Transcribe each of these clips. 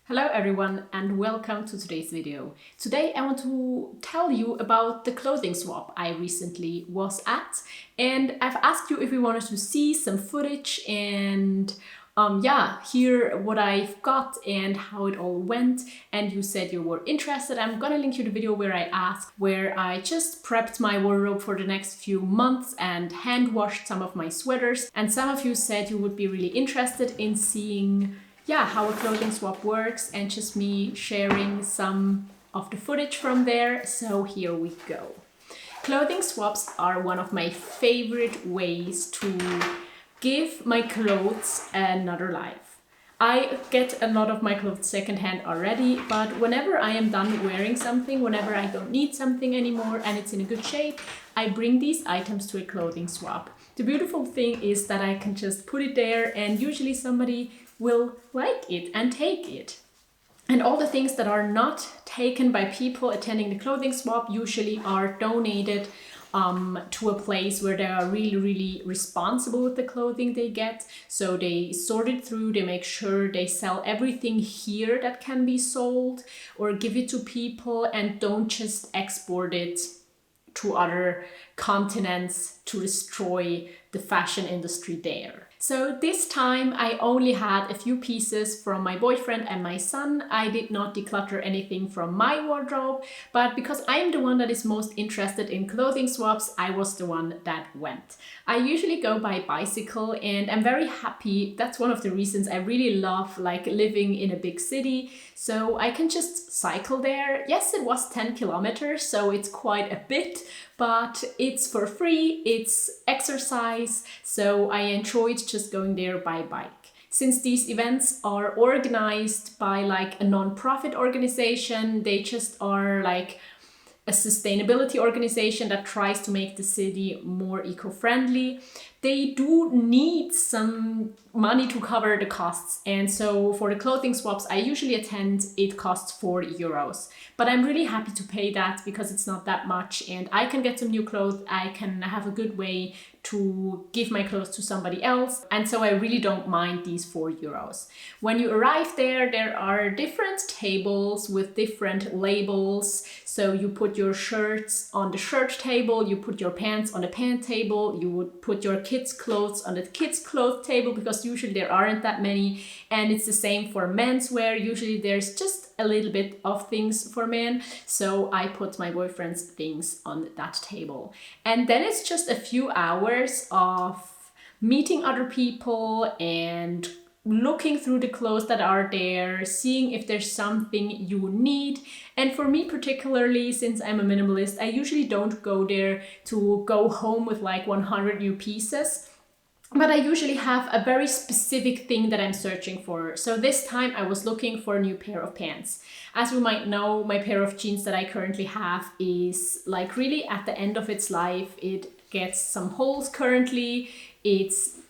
Hello everyone and welcome to today's video. Today I want to tell you about the clothing swap I recently was at, and I've asked you if you wanted to see some footage and hear what I've got and how it all went, and you said you were interested. I'm gonna link you the video where I just prepped my wardrobe for the next few months and hand washed some of my sweaters, and some of you said you would be really interested in seeing how a clothing swap works and just me sharing some of the footage from there. So here we go. Clothing swaps are one of my favorite ways to give my clothes another life. I get a lot of my clothes secondhand already, but whenever I am done wearing something, whenever I don't need something anymore and it's in a good shape, I bring these items to a clothing swap. The beautiful thing is that I can just put it there and usually somebody will like it and take it. And all the things that are not taken by people attending the clothing swap usually are donated to a place where they are really responsible with the clothing they get. So they sort it through, they make sure they sell everything here that can be sold or give it to people, and don't just export it to other continents to destroy the fashion industry there. So this time I only had a few pieces from my boyfriend and my son. I did not declutter anything from my wardrobe, but because I am the one that is most interested in clothing swaps, I was the one that went. I usually go by bicycle and I'm very happy. That's one of the reasons I really love living in a big city. So I can just cycle there. Yes, it was 10 kilometers, so it's quite a bit, but it's for free, it's exercise, so I enjoyed just going there by bike. Since these events are organized by a non-profit organization, they just are a sustainability organization that tries to make the city more eco-friendly. They do need some money to cover the costs. And so for the clothing swaps I usually attend, it costs €4. But I'm really happy to pay that because it's not that much and I can get some new clothes. I can have a good way to give my clothes to somebody else. And so I really don't mind these €4. When you arrive there, there are different tables with different labels. So you put your shirts on the shirt table, you put your pants on the pant table, you would put your kids' clothes on the kids' clothes table because usually there aren't that many. And it's the same for menswear. Usually there's just a little bit of things for men. So I put my boyfriend's things on that table. And then it's just a few hours of meeting other people and looking through the clothes that are there, seeing if there's something you need. And for me particularly, since I'm a minimalist, I usually don't go there to go home with 100 new pieces. But I usually have a very specific thing that I'm searching for. So this time I was looking for a new pair of pants. As you might know, my pair of jeans that I currently have is really at the end of its life. It gets some holes currently.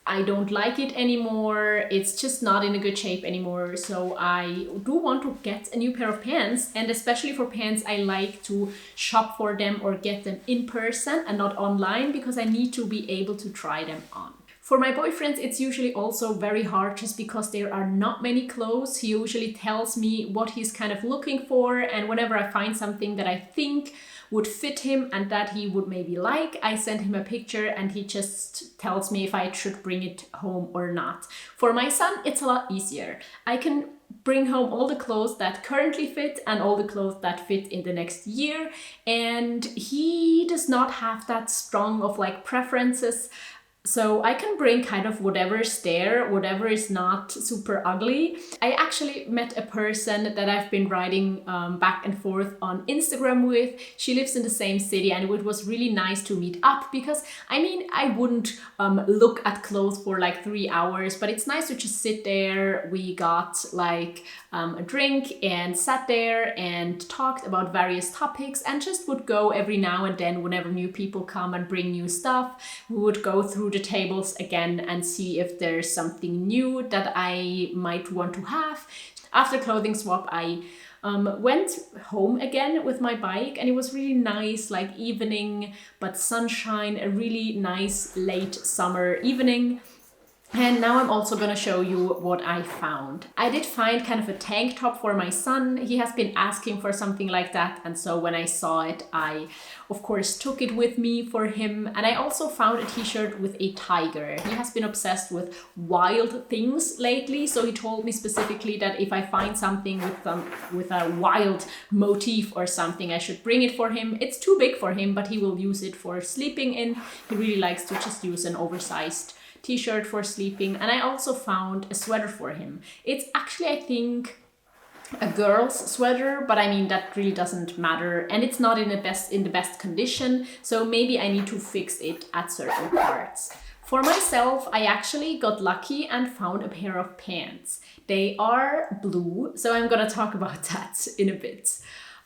I don't like it anymore. It's just not in a good shape anymore. So I do want to get a new pair of pants, and especially for pants, I like to shop for them or get them in person and not online because I need to be able to try them on. For my boyfriend, it's usually also very hard just because there are not many clothes. He usually tells me what he's kind of looking for, and whenever I find something that I think would fit him and that he would maybe like, I send him a picture and he just tells me if I should bring it home or not. For my son, it's a lot easier. I can bring home all the clothes that currently fit and all the clothes that fit in the next year, and he does not have that strong of preferences. So I can bring kind of whatever's there, whatever is not super ugly. I actually met a person that I've been writing back and forth on Instagram with. She lives in the same city and it was really nice to meet up because I wouldn't look at clothes for 3 hours, but it's nice to just sit there. We got a drink and sat there and talked about various topics and just would go every now and then whenever new people come and bring new stuff. We would go through the tables again and see if there's something new that I might want to have. After clothing swap, I went home again with my bike, and it was really nice, evening, but sunshine, a really nice late summer evening. And now I'm also gonna show you what I found. I did find kind of a tank top for my son. He has been asking for something like that, and so when I saw it, I of course took it with me for him. And I also found a t-shirt with a tiger. He has been obsessed with wild things lately, so he told me specifically that if I find something with a wild motif or something, I should bring it for him. It's too big for him, but he will use it for sleeping in. He really likes to just use an oversized t-shirt for sleeping. And I also found a sweater for him. It's actually, I think, a girl's sweater, but I mean that really doesn't matter, and it's not in the best condition, so maybe I need to fix it at certain parts. For myself, I actually got lucky and found a pair of pants. They are blue, so I'm gonna talk about that in a bit.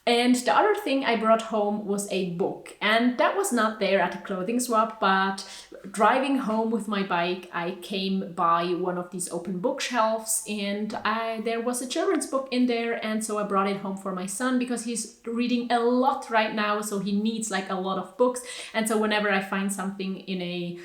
And the other thing I brought home was a book, and that was not there at a clothing swap, but driving home with my bike, I came by one of these open bookshelves, and there was a children's book in there, and so I brought it home for my son because he's reading a lot right now, so he needs like a lot of books. And so whenever I find something in a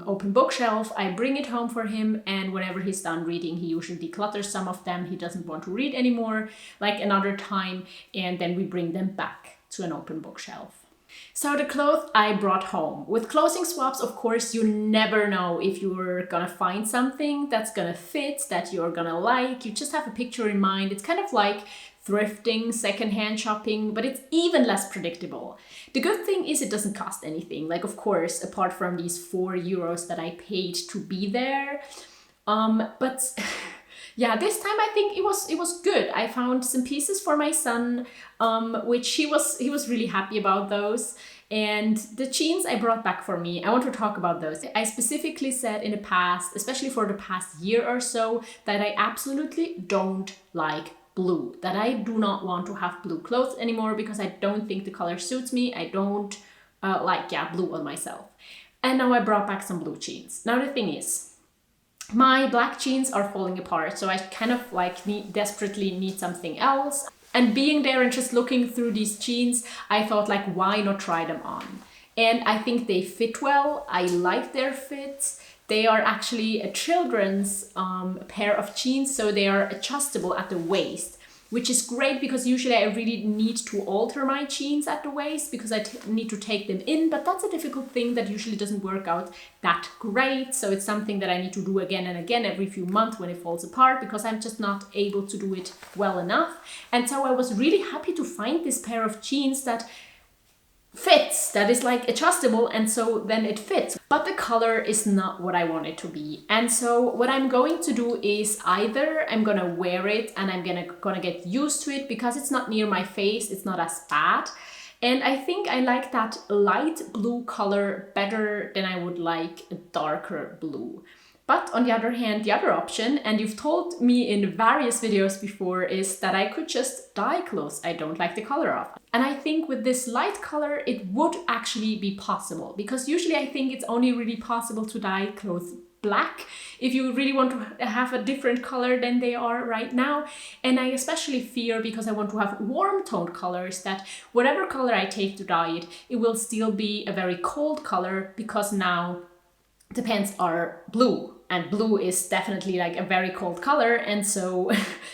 open bookshelf, I bring it home for him, and whenever he's done reading, he usually declutters some of them. He doesn't want to read anymore, like another time, and then we bring them back to an open bookshelf. So the clothes I brought home. With clothing swaps, of course, you never know if you're gonna find something that's gonna fit, that you're gonna like. You just have a picture in mind. It's kind of like thrifting, secondhand shopping, but it's even less predictable. The good thing is it doesn't cost anything. Like, of course, apart from these €4 that I paid to be there. But yeah, this time I think it was good. I found some pieces for my son, which he was really happy about those. And the jeans I brought back for me, I want to talk about those. I specifically said in the past, especially for the past year or so, that I absolutely don't like blue, that I do not want to have blue clothes anymore because I don't think the color suits me. I don't like blue on myself. And now I brought back some blue jeans. Now the thing is, my black jeans are falling apart, so I kind of desperately need something else. And being there and just looking through these jeans, I thought like, why not try them on? And I think they fit well. I like their fit. They are actually a children's pair of jeans, so they are adjustable at the waist, which is great because usually I really need to alter my jeans at the waist because I need to take them in, but that's a difficult thing that usually doesn't work out that great. So it's something that I need to do again and again every few months when it falls apart because I'm just not able to do it well enough. And so I was really happy to find this pair of jeans that fits, that is like adjustable, and so then it fits. But the color is not what I want it to be. And so what I'm going to do is either I'm gonna wear it and I'm gonna get used to it because it's not near my face, it's not as bad. And I think I like that light blue color better than I would like a darker blue. But on the other hand, the other option, and you've told me in various videos before, is that I could just dye clothes I don't like the color of. And I think with this light color, it would actually be possible, because usually I think it's only really possible to dye clothes black if you really want to have a different color than they are right now. And I especially fear, because I want to have warm toned colors, that whatever color I take to dye it, it will still be a very cold color, because now the pants are blue. And blue is definitely like a very cold color, and so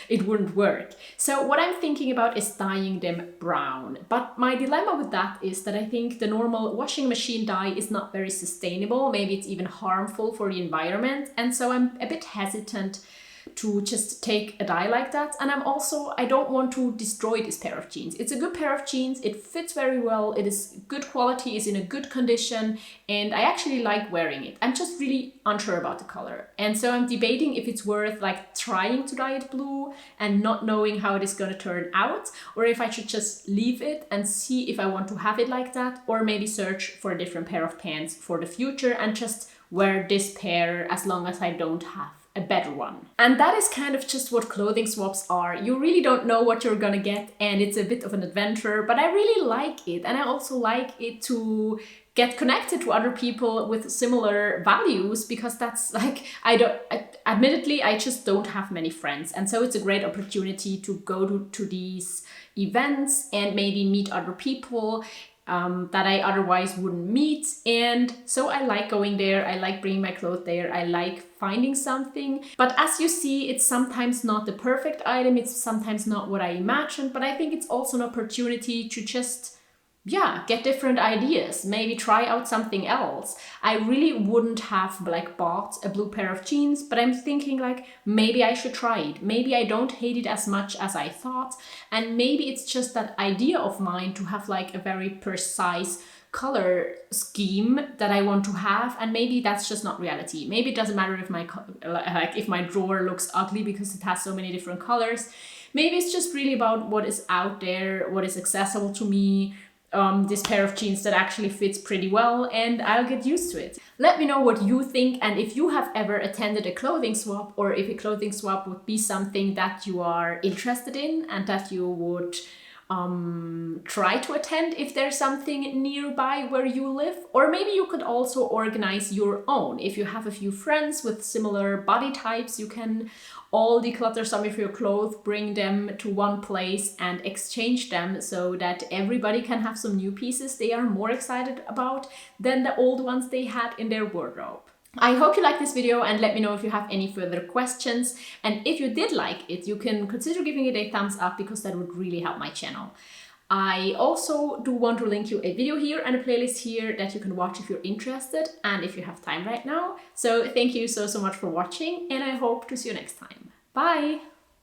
it wouldn't work. So what I'm thinking about is dyeing them brown. But my dilemma with that is that I think the normal washing machine dye is not very sustainable. Maybe it's even harmful for the environment. And so I'm a bit hesitant to just take a dye like that. And I don't want to destroy this pair of jeans. It's a good pair of jeans. It fits very well. It is good quality, is in a good condition, and I actually like wearing it. I'm just really unsure about the color. And so I'm debating if it's worth like trying to dye it blue and not knowing how it is going to turn out, or if I should just leave it and see if I want to have it like that, or maybe search for a different pair of pants for the future and just wear this pair as long as I don't have a better one. And that is kind of just what clothing swaps are. You really don't know what you're gonna get, and it's a bit of an adventure, but I really like it. And I also like it to get connected to other people with similar values, because that's like, admittedly, I just don't have many friends. And so it's a great opportunity to go to these events and maybe meet other people. that I otherwise wouldn't meet. And so I like going there. I like bringing my clothes there. I like finding something. But as you see, it's sometimes not the perfect item. It's sometimes not what I imagined. But I think it's also an opportunity to just get different ideas, maybe try out something else. I really wouldn't have like bought a blue pair of jeans, but I'm thinking like maybe I should try it. Maybe I don't hate it as much as I thought, and maybe it's just that idea of mine to have like a very precise color scheme that I want to have, and maybe that's just not reality. Maybe it doesn't matter if if my drawer looks ugly because it has so many different colors. Maybe it's just really about what is out there, what is accessible to me. This pair of jeans that actually fits pretty well, and I'll get used to it. Let me know what you think, and if you have ever attended a clothing swap, or if a clothing swap would be something that you are interested in and that you would try to attend if there's something nearby where you live. Or maybe you could also organize your own. If you have a few friends with similar body types, you can all declutter some of your clothes, bring them to one place and exchange them so that everybody can have some new pieces they are more excited about than the old ones they had in their wardrobe. I hope you liked this video, and let me know if you have any further questions. And if you did like it, you can consider giving it a thumbs up because that would really help my channel. I also do want to link you a video here and a playlist here that you can watch if you're interested and if you have time right now. So thank you so much for watching, and I hope to see you next time. Bye!